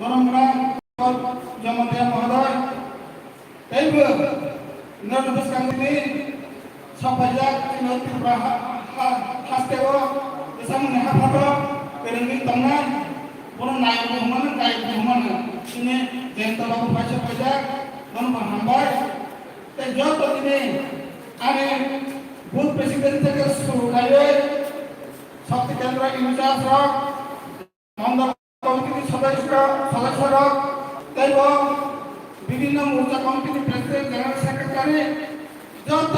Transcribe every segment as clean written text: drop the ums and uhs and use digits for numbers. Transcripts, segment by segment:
গণমরাম জমাতিয়া মহোদয় তাইবো নরবস কান্দিনি সাফাইজাক চিনতি হাস্তেও এসামনে হাফাটো কেরেঙ্গি তংনাই বড় নায়ক হুমানো গায়ক হুমানো সিনে জেন্তলাবো পাইছে পাইজাক নরম হামবাই তাই যত দিনে আরে বুথ প্রেসিডেন্ট থেকে শুরু করে শক্তি কেন্দ্র ইনচার্জ রক মন্ডল কমিটির সদস্যরা এবং বিভিন্ন মোর্চা কমিটির প্রেসিডেন্ট জেনারেল সেক্রেটারি যত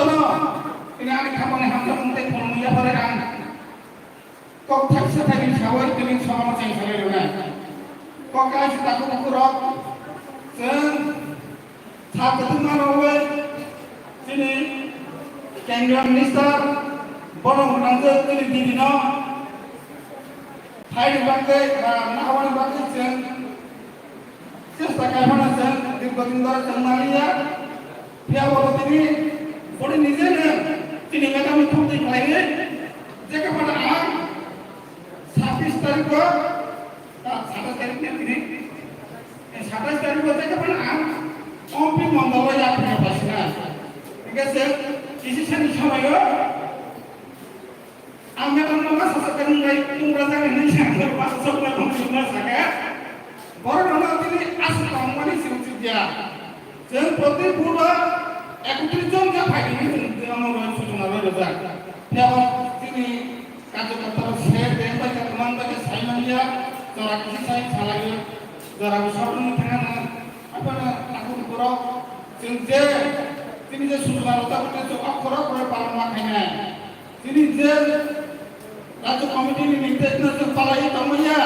তিনি আমি খাবনে হামলা মধ্যে পড়মিয়া পরে আন কক থাকছে থাকি সাওয়ার তিনি সমালোচনা করে না কক আছে তাকু তাকু রক जों साकथुमान होय दिनै केन्द्रीय मिनिस्टार बनमनांगो दिनै दिनो फाइल बागै नावानि बागै जों सेस्था खालामना जों दीर्घदिन धरे जों मानिया फियाबो दिनै बडि निजेनो दिनै मेदामि थुंदै खालायो जेकेबाद आं 26 तारिखको 27 तारिखनि दिनै 27 तारिखको जेकेबाद आं অম্পি মঙ্গলবার যাত্রা পাচ্ছি না ঠিক আছে ডিসিশনের সময়ও আমি এখন মাসা সাথে গাই তোমরা জানেন না সামনে মাসা সবটা কমপ্লিট না থাকে বড় ধরনের তিনি আসলে কোম্পানি সিউচি দিয়া যে প্রতি পুরো 31 জন যা ফাইনি আমার সূচনা রইল যা এবং তিনি কার্যকর্তারা শেয়ার দেন বা কমান্ডারকে সাইমানিয়া যারা কিছু সাই চালাগে যারা সবরণ থাকা না আপনারা তাকুন করো যে তিনি যে সুন্দরতা করতে অক্ষর করে পালন রাখেন তিনি যে রাজ্য কমিটির নির্দেশ না পালাই তমইয়া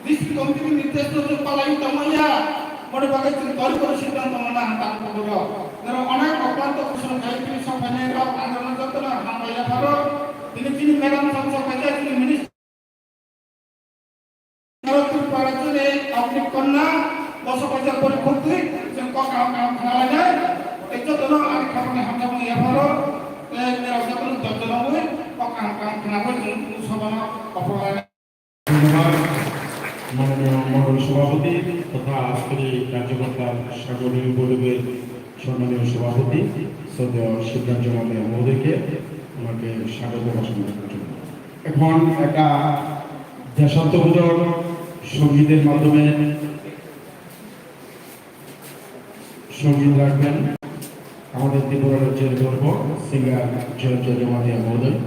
ডিস্ট্রিক্ট কমিটির নির্দেশ না পালাই তমইয়া মনে বাগে তিনি দল করে সিদ্ধান্ত মানা তাকুন করো যারা অনেক অক্লান্ত পরিশ্রম করে তিনি সম্মানে আন্দোলন যন্ত্রণা হামলাইয়া ভালো তিনি ম্যাডাম সংসদ কাজে তিনি মিনিস্টার পাড়াতে আপনি কন্যা বসবাসের পরিপন্থী যে কাম খাওয়া যায় এই জন্য আমি খাবারে হামলা করে এবারও মেরা যখন দর্জন হবে কাম খাওয়া সবাই অপরাধ মাননীয় মন্ডল সভাপতি তথা আজকের কার্যকর্তা সাগরীয় বোর্ডের সম্মানীয় সভাপতি শ্রদ্ধেয় সিদ্ধার্থ মহোদয়কে আমাকে স্বাগত ভাষণ দেওয়ার জন্য এখন একটা দেশাত্মবোধক সঙ্গীতের মাধ্যমে সঙ্গীত রাখবেন আমাদের ত্রিপুরা রাজ্যের গর্ব সিঙ্গার জয়ন্ত জমাতিয়া মহোদয়।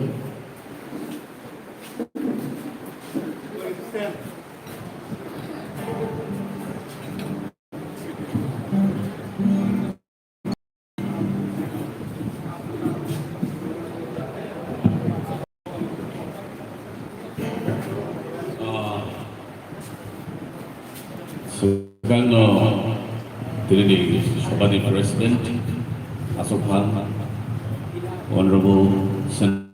Today, Sabadi President Ashok Khan, Honorable Senator,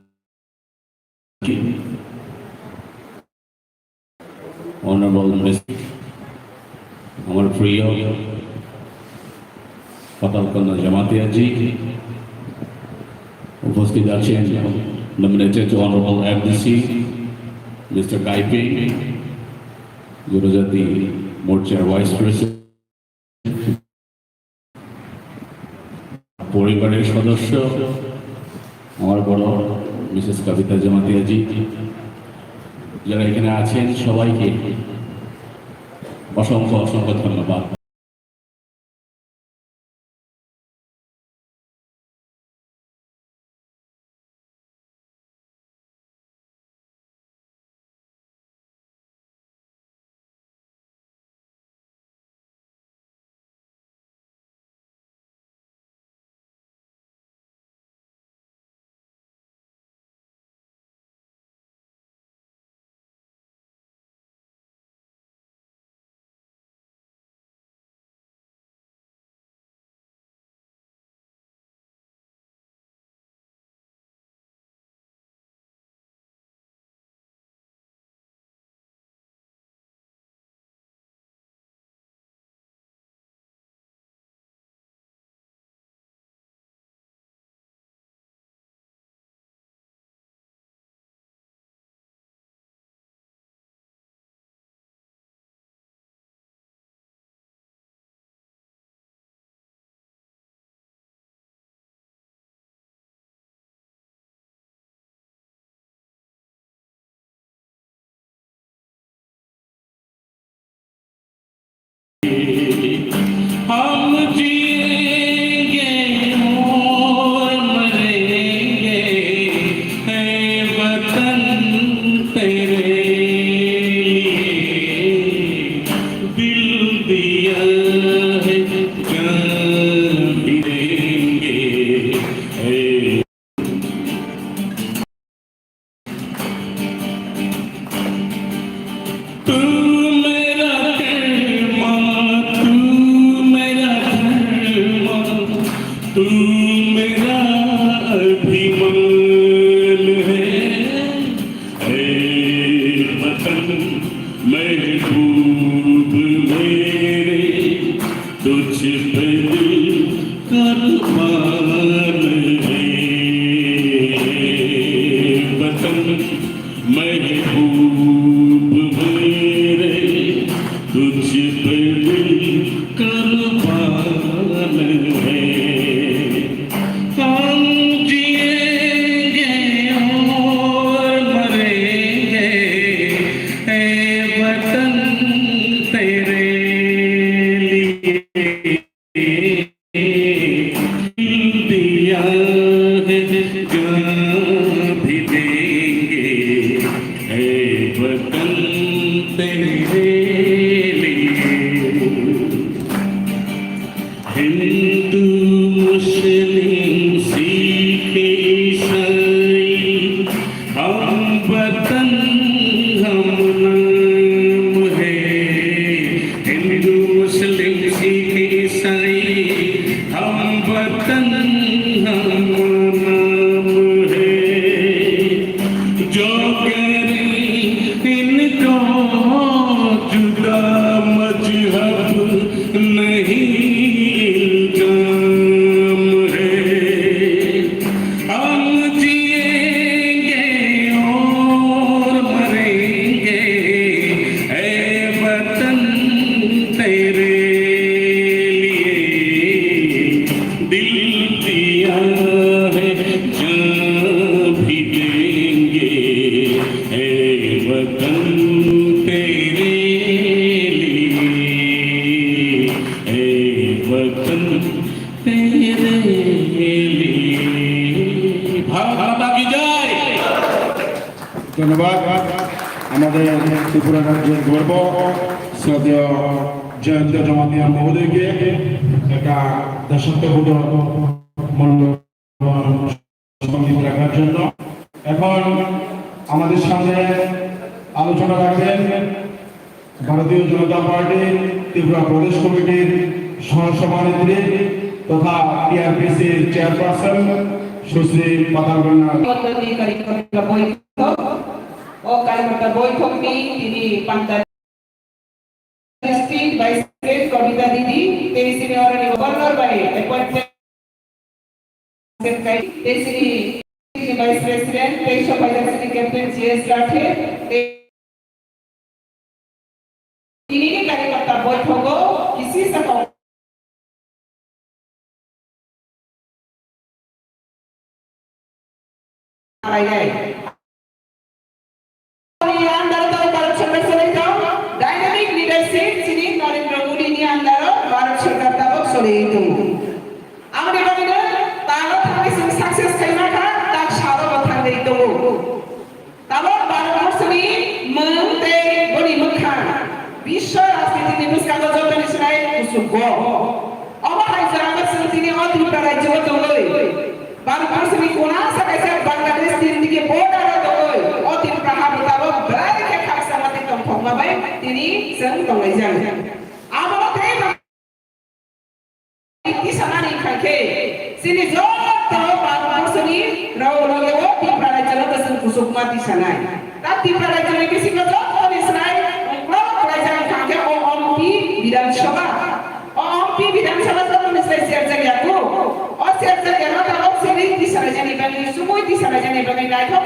Honorable Minister, our Priya, Patal Kanna Jamatia Ji, উপস্থিত আছেন nominated to Honorable FDC, Mr. Gaipe, Gurujati Morcha Vice President, পরিবারের সদস্য আমার বড় মিসেস কবিতা জমাতিয়া জি, যারা এখানে আছেন সবাইকে অসংখ্য অসংখ্য ধন্যবাদ। हम जिएंगे और मरेंगे, है वतन तेरे लिए दिल दिया है, जान भी देंगे, है तू मेरा कर्मा, तू मेरा धर्मा, तू मेरा अभिमान है। ऐ वतन महबूब मेरे, तुझ पे दिल कुर्बान है। वतन महबूब मेरे, तुझ पे दिल कुर्बान है। हम जिएंगे और मरेंगे, है वतन तेरे लिए दिल दिया है, जान भी देंगे, है वतन तेरे लिए। हिंदू मुस्लिम सिख ईसाई, हम वतन हम नाम है। हिंदू मुस्लिम सिख ईसाई, हम वतन हम नाम है। जो करें इनको जुदा मजहब नहीं इल्जाम है। हम जिएंगे और मरेंगे, है वतन तेरे लिए दिल दिया है, जान भी देंगे, है वतन तेरे लिए, है वतन तेरे लिए। भारत माता की जय। ধন্যবাদ। আমাদের ত্রিপুরা রাজ্যের গর্ব শ্রদ্ধেয় জয়ন্ত জমাতিয়া মহোদয়কে একটা দেশাত্মবোধক মূল্যবান সঙ্গীত রাখার জন্য। এখন আমাদের সামনে আলোচনা রাখবেন ভারতীয় জনতা পার্টি ত্রিপুরা প্রদেশ কমিটির সহসভানেত্রী তথা টিআরপিসির চেয়ারপারসন সুশ্রী পাতালকন্যা। পদ্ধতি কারিগরটা বৈঠক ও কারিগরটা বৈঠক নিয়ে তিনি পান্তা ডিস্ট্রিক্ট ভাইস প্রেসিডেন্ট কবিতা দিদি 23 senior governor by appointment vice president 23 vice captain GS রাঠে তিনি কারিগরটা বৈঠক किसी से डायनामिक लीडरशिप श्री नरेंद्र मोदी नि अंदर भारत सरकार तब सोलितो आमरे बादिनो तालो थांगे जों सक्सेस खाइमाखा ता सारो बाथ्रा दैतो तब भारत वर्षनि मोंते गनि मोखा विश्व राजनीतिनि बुस्कागो जतनि सनाय कुसुगो अब हाइजारामा सिंतिनि अतिरिक्त राज्य दंगै भारत वर्षनि कोना सकायसे बांग्लादेश दिनदिके बॉर्डर दंगै अतिरिक्त हाबताबो ब्राइके खाक्सामाते तंफमाबाय तिनि जों दंगैजों आमोते किसानानि खायखे सिनि ज भारत वर्षनि राव लगेव तिप्रा राज्यनो दसन कुसुगमाति सनाय ता तिप्रा राज्यनि किसिको जतनि सनाय राज्य खाके ओएमपी विधानसभा ओएमपी विधानसभा जतनि सनाय सेर जायगाखौ और सेर जायगानो ता सेरि दिसाना जानि बानि सुमुय दिसाना जानि बानि नायथक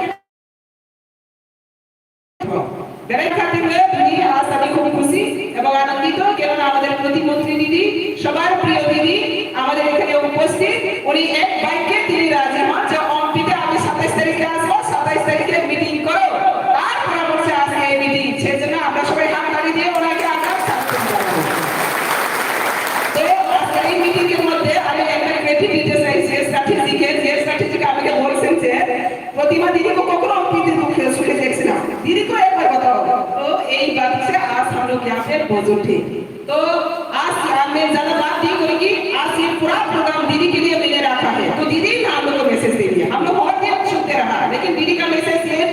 বেড়াই খাতিরে তিনি আজ আমি খুব খুশি এবং আনন্দিত কারণ আমাদের প্রতিমন্ত্রী দিদি সবার প্রিয় দিদি আমাদের এখানে উপস্থিত উনি এক বাইকে তিনি রাজি হন যে অম্পিতে আমি 27 তারিখে আসবো 27 তারিখে মিটিং করো তার পরামর্শে আজকে এই মিটিং সেজন্য আমরা সবাই হাততালি দিয়ে ওনাকে আমরা স্বাগত জানাবো यहाँ पे मौजूद थे। तो आज मैं ज्यादा बात नहीं करूंगी, आज ये पूरा प्रोग्राम दीदी के लिए मैंने रखा है। तो दीदी ने हम लोग को मैसेज दे दिया, हम लोग बहुत देर सुनते रहा, लेकिन दीदी का मैसेज ये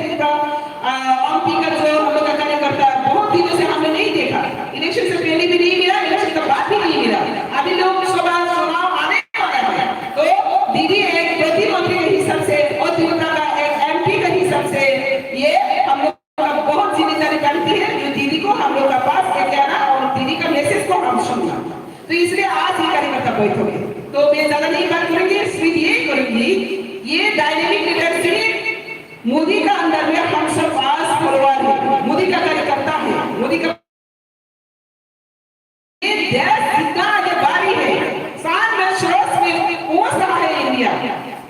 एमपी का जो हम लोग का कार्यकर्ता बहुत दिनों से हमने नहीं देखा, इलेक्शन से पहले भी नहीं मिला, इलेक्शन के बाद भी नहीं मिला, अभी लोकसभा चुनाव आने वाला है। तो दीदी एक प्रतिमंत्री के हिसाब से और त्रिपुरा का एक एमपी के हिसाब से ये हम लोग बहुत जिम्मेदारी बनती है, जो दीदी को हम लोग का पास लेके आना और दीदी का मैसेज को हम सुनना। तो इसलिए आज ये कार्यकर्ता बैठे हुए, तो मैं ज्यादा नहीं बात करूंगी, सिर्फ ये करूंगी, ये डायनेमिक लीडरशिप मोदी का अंदर में हम सब पास फॉलोअर है, मोदी का कार्यकर्ता है, मोदी का ये देश जितना आगे बारी है, साल में श्रोत में पहुंच रहा है इंडिया।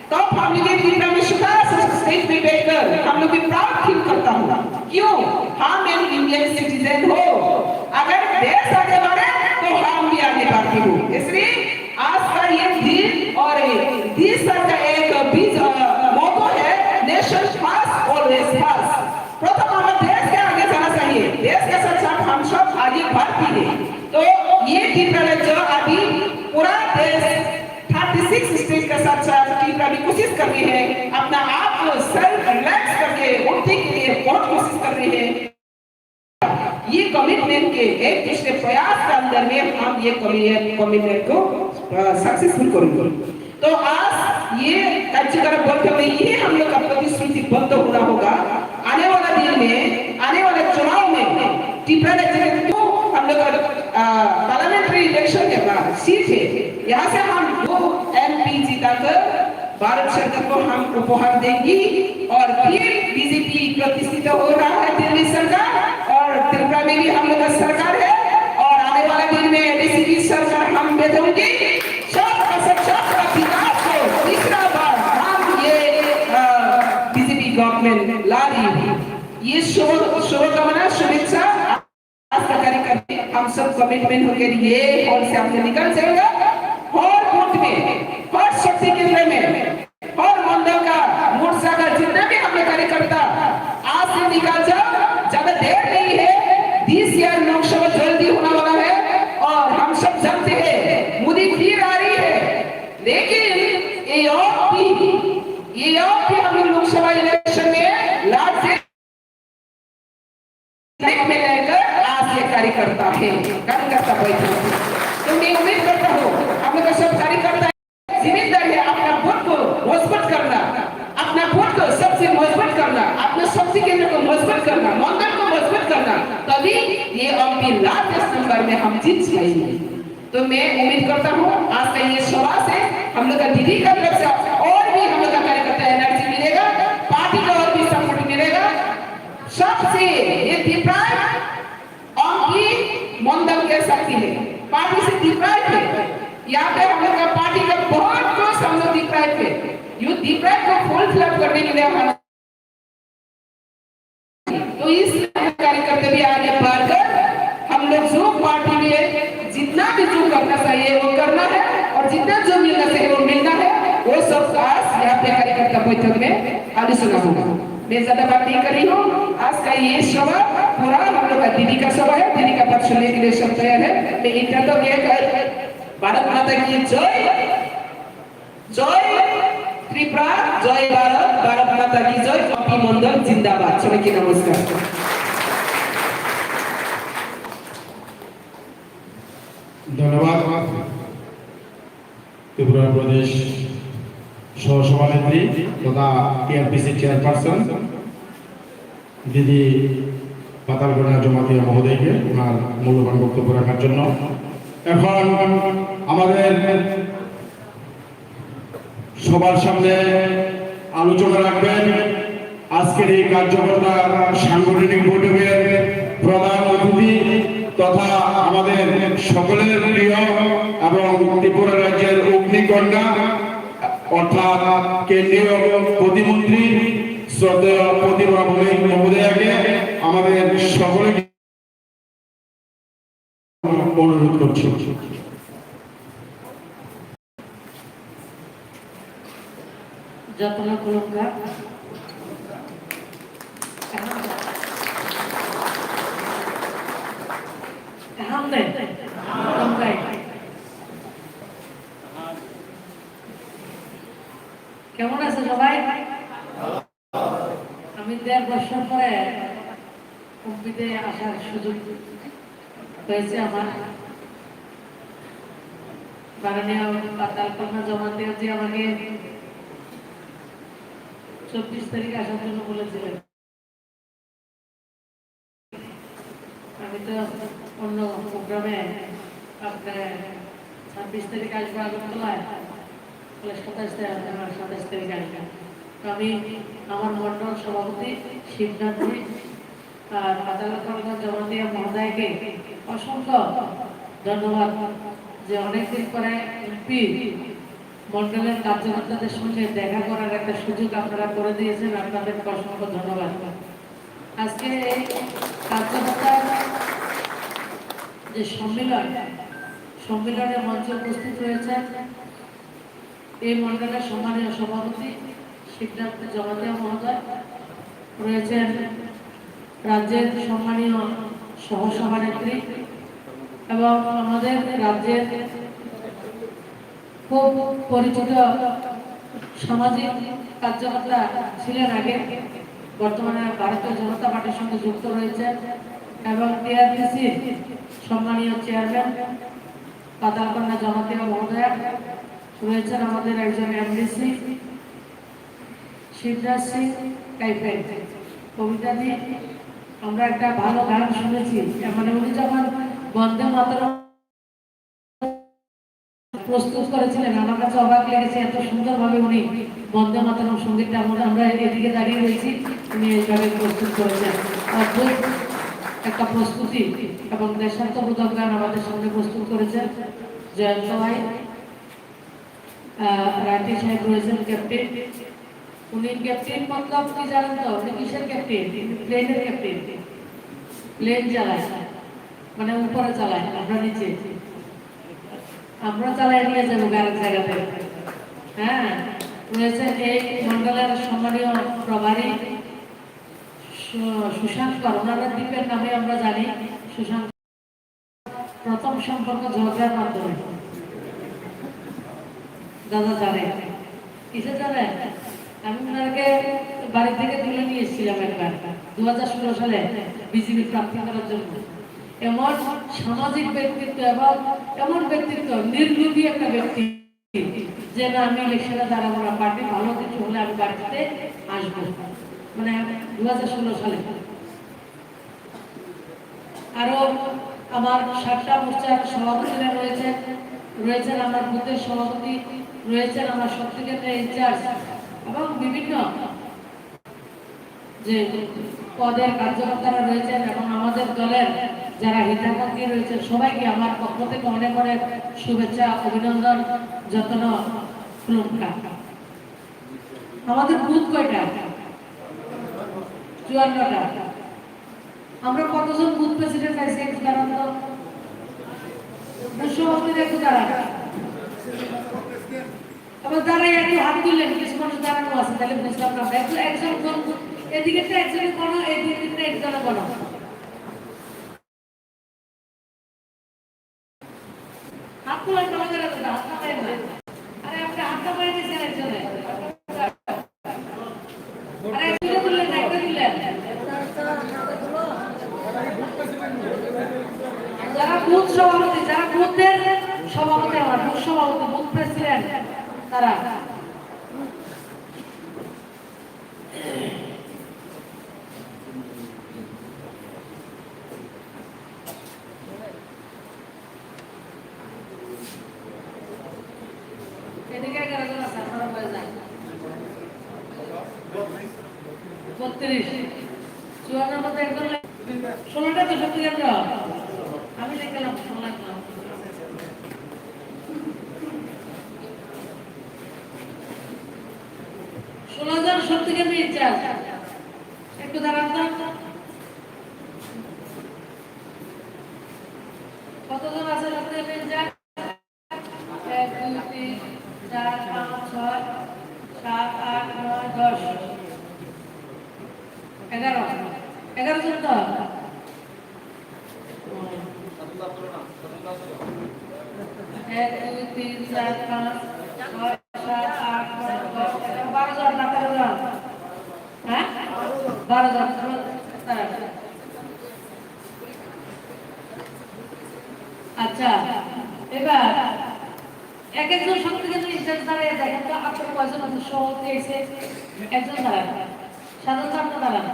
तो हम लोग त्रिपुरा में शुक्र स्टेज पे बैठकर हम लोग भी प्राउड फील करता हूँ। क्यों? हम एक इंडियन सिटीजन हो, अगर देश आगे बढ़े तो हम भी आगे बढ़ते हो। इसलिए आज का ये दिन और दिस का एक बीज मोटो है, नेशन फर्स्ट ऑलवेज फर्स्ट। प्रथम हमें देश के आगे जाना चाहिए, देश के साथ साथ हम सब आगे बढ़ते हैं। तो ये त्रिपुरा जो अभी पूरा देश 36 स्टेट के साथ साथ त्रिपुरा भी कोशिश कर रही है, अपना आप को सेल्फ रिलैक्स करके उठने के लिए बहुत कोशिश कर रही है। ये कमिटमेंट के एक पिछले प्रयास के अंदर में हम ये कमिटमेंट को सक्सेसफुल करेंगे। तो आज ये कार्यक्रम बंद में ये हम लोग का प्रतिश्रुति बंद होना होगा। आने वाला दिन में, आने वाले चुनाव में त्रिपुरा राज्य में तो हम लोग पार्लियामेंट्री इलेक्शन के बाद सीट है, यहाँ से हम 2 MP जीताकर भारत सरकार को हम उपहार देंगी और फिर बीजेपी प्रतिष्ठित हो रहा है दिल्ली सरकार, और त्रिपुरा में भी हम लोग का सरकार है, और आने वाले दिन में एडीसी सरकार हम भेजेंगे। विकास को तीसरा बार हम ये बीजेपी गवर्नमेंट ला रही है। ये शुभकामना शुभेच्छा आज का कार्यक्रम हम सब कमिटमेंट होकर ये हॉल से हमने निकल जाएगा, हर बूथ में, हर शक्ति केंद्र में, हर मंडल का मोर्चा का जितना भी हमने कार्यकर्ता आज से निकाल जाओ, ज्यादा देर नहीं है, 20 ईयर लोकसभा जल्दी होने वाला है और हम सब जानते हैं मोदी फिर आ रही है। लेकिन ये हम लोग लोकसभा इलेक्शन में लास्ट में लेकर आज ये कार्यकर्ता है, कार्यकर्ता बैठे। तो मैं उम्मीद करता हूँ हम लोग सब कार्यकर्ता जिम्मेदारी है अपना वोट को मजबूत करना, अपना वोट को सबसे मजबूत करना, अपने शक्ति केंद्र को मजबूत करना, मंडल को मजबूत करना, तभी ये एमपी लास्ट नंबर में हम जीत जाएंगे। तो मैं उम्मीद करता हूँ आज का ये सभा से हम लोग का दीदी का तरफ से और भी हम लोग का कार्यकर्ता एनर्जी मिलेगा, पार्टी का और भी सपोर्ट मिलेगा। सबसे ये त्रिपुरा एमपी मंडल के शक्ति है, पार्टी से त्रिपुरा है, यहाँ पे हम लोग का पार्टी का बहुत कुछ हम लोग त्रिपुरा थे, ये त्रिपुरा को फुल फिलअप करने के लिए हम तो इस कार्यकर्ता भी आगे बढ़कर हम लोग जो पार्टी में जितना भी जो करना चाहिए वो करना है, और जितना जो मिलना चाहिए वो मिलना है, वो सब आज यहाँ पे कार्यकर्ता बैठक में आगे सुना होगा। मैं ज्यादा बात नहीं कर रही हूँ, आज का ये सभा पूरा हम लोग का दीदी का सभा है, दीदी का पक्ष लेने के लिए सब तैयार है। मैं इतना तो भारत माता की जय, जय त्रिपुरा, जय भारत, भारत माता की जय, एमपी मंडल जिंदाबाद। चलो की नमस्कार। धन्यवाद त्रिपुरा प्रदेश सह सभानेत्री तथा टीआरपीसी चेयरपार्सन दीदी पातालगोনা জমাতিয়া মহোদয়কে ওনার মূল্যবান বক্তব্য রাখার জন্য। এখন আমাদের সবার সামনে আলোচনা রাখবেন আজকের এই কার্যকর্তার সাংগঠনিক বৈঠকের প্রধান অতিথি তথা আমাদের সকলের প্রিয় এবং ত্রিপুরা রাজ্যের অগ্নিকন্যা অর্থাৎ কেন্দ্রীয় প্রতিমন্ত্রী শ্রদ্ধেয় প্রতিভা ভৌমিক মহোদয়াকে আমাদের সকলকে অনুরোধ করছি। যত্ন পুরস্কার আনন্দে দমকাই। কেমন আছে সবাই? আমি 1.5 বছর পরে কম্পিতে আসার সুযোগ হয়েছে আমার। মাননীয় পাতালকন্যা জমাতিয়াজি আমাকে 24 তারিখ আসার জন্য বলেছিলেন। আমি তো অন্য প্রোগ্রামে আপনার 26 তারিখ আসবো আগরতলায়, 27 তারিখ আসবো। আমি আমার মন্ডল সভাপতি শিবনাথজি আর পাতালকন্যা জমাতিয়া মহোদয়কে অসংখ্য ধন্যবাদ যে অনেকদিন পরে এমপি মন্ডলের কার্যকর্তাদের সঙ্গে দেখা করার একটা সুযোগ আপনারা করে দিয়েছেন। আপনাদের অসংখ্য ধন্যবাদ। আজকে এই কার্যকর্তার যে সম্মেলনে মঞ্চে উপস্থিত রয়েছেন এই মন্ডলের সম্মানীয় সভাপতি শিবনাথ জমাতিয়া মহোদয়, রয়েছেন রাজ্যের সম্মানীয় সহসভানেত্রী এবং আমাদের রাজ্যের খুব পরিচিত সামাজিক কার্যকর্তা ছিলেন আগে, বর্তমানে ভারতীয় জনতা পার্টির সঙ্গে যুক্ত রয়েছেন এবং টিআরপিসির সম্মানীয় চেয়ারম্যান পাতালকন্যা জমাতিয়া মহোদয়া, রয়েছেন আমাদের একজন এমডিসি শিবরাজ সিং টাইপের কবিতাদি। আমরা একটা ভালো গান শুনেছি, মানে উনি যখন বন্দে মাতরম প্রস্তুত করেছিলেন আমার কাছে অবাক লেগেছে, এত সুন্দরভাবে উনি বন্দে মাতরম সঙ্গীতটা আমরা এদিকে দাঁড়িয়ে রয়েছি, উনি এইভাবে প্রস্তুত করেছেন। অদ্ভুত একটা প্রস্তুতি এবং দেশাত্মবোধক গান আমাদের সামনে প্রস্তুত করেছেন জয়ন্ত ভাই। রায়তি সাহেব রয়েছেন ক্যাপ্টেন। উনি ক্যাপ্টেন মতলব কি জানেন তো? উনি কিসের ক্যাপ্টেন? প্লেনের ক্যাপ্টেন। প্লেন চালায়, মানে উপরে চালায়, আমরা নিচে, আমরা চালাই নিয়ে যাবো আরেক জায়গাতে। হ্যাঁ, রয়েছেন এই মন্ডলের সম্মানীয় প্রভারী সুশান্ত কর, ওনাদের দ্বীপের নামে আমরা জানি সুশান্ত। প্রথম সম্পর্ক ঝগড়ার মাধ্যমে দাদা জানে, কিসে জানে? আমি ওনাকে বাড়ি থেকে তুলে নিয়ে এসেছিলাম একবার 2016 সালে বিজেপি প্রার্থী করার জন্য। এমন সামাজিক ব্যক্তিত্ব এবং এমন ব্যক্তিত্ব, নির্লোভী একটা ব্যক্তি যে না আমি ইলেকশনে দাঁড়াবো না, পার্টি ভালো কিছু হলে আমি বাড়িতে আসবো, মানে 2016 সালে। আরো আমার 7টা মোর্চার সভাপতিরা রয়েছেন আমার বুথের সভাপতি, রয়েছেন আমার শক্তিকেন্দ্রের ইনচার্জ এবং বিভিন্ন যে পদের কার্যকর্তারা রয়েছেন এবং আমাদের দলের যারা হিতাকাঙ্ক্ষী রয়েছেন সবাইকে আমার পক্ষ থেকে অনেক অনেক শুভেচ্ছা, অভিনন্দন, যত্ন প্রণাম। আমাদের বুথ কয়টা? 54টা। আমরা কতজন বুথ প্রেসিডেন্ট আছি? একটু দাঁড়ান তো, সভাপতিরা একটু দাঁড়ান। আবার দাঁড়াই একটু হাত তুললেন, কিছু মানুষ দাঁড়ানো আছে, তাহলে বুঝলাম না। একজন এদিকে একজনে কোনো, এদিকে একজনে কোনো। হাত তোলার তোমাদের হাতটা পাই না। আরে আপনি হাতটা পাই দিয়েছেন একজনে, আরে একজনে তুললেন, একটা দিলেন। যারা বুথ সভাপতি, যারা বুথের সভাপতি, আমার বুথ সভাপতি, বুথ প্রেসিডেন্ট, তারা এদিকে 11 জন আছে, আপনারা হয়ে যায় 32। 54 মধ্যে একজন 16টা তো সত্যি কেন্দ্র আমি দেখলাম 16টা। 16 জন শক্তি কেন্দ্র ইনচার্জ, একটু দাঁড়ান তো। কতজন আছে শক্তি কেন্দ্র ইনচার্জ? 1 2 3 4 5 6 7 8 9 10 11 জন তো। এক, দুই, তিন, চার, পাঁচ, ছয়, সাত, আট, নয়, 10, 11, 12 জন না 13 জন? হ্যাঁ 12 জন। আচ্ছা, এবার এক একজন শক্তিকেন্দ্র স্টেজ দাঁড়িয়ে দেখেন তো আপনার কয়জন সভাপতি এসে একজন দাঁড়ান, সাধারণ ছাত্র দাঁড়ান।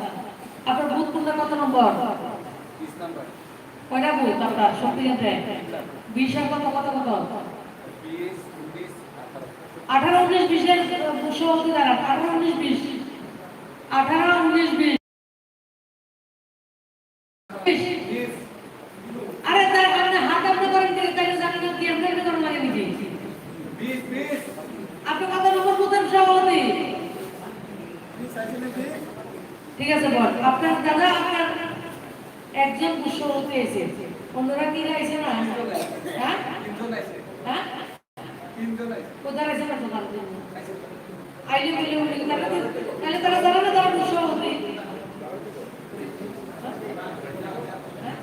আপনার বুথ কোনটা, কত নম্বর? কয়টা বুথ আপনার শক্তিকেন্দ্রে? 20 আর কত কত কত? 18, 19, 20 এর বুথ সভাপতি দাঁড়ান। 18, 19, 20, 18, 19, 20। আরে তার আপনি হাত আপনি করেন তাহলে জানেন না কি আপনাকে করেন লাগে নাকি? 20 আপনি কত নম্বর বুথের সভাপতি? ঠিক আছে বল আপনার দাদা, আপনার একজন বুথ সভাপতি এসে অন্যরা কি গাইছে না? হ্যাঁ হ্যাঁ কোথায় আছে না তোমার আইডি বলে উনি তাহলে তারা জানে না তারা বুথ সভাপতি? হ্যাঁ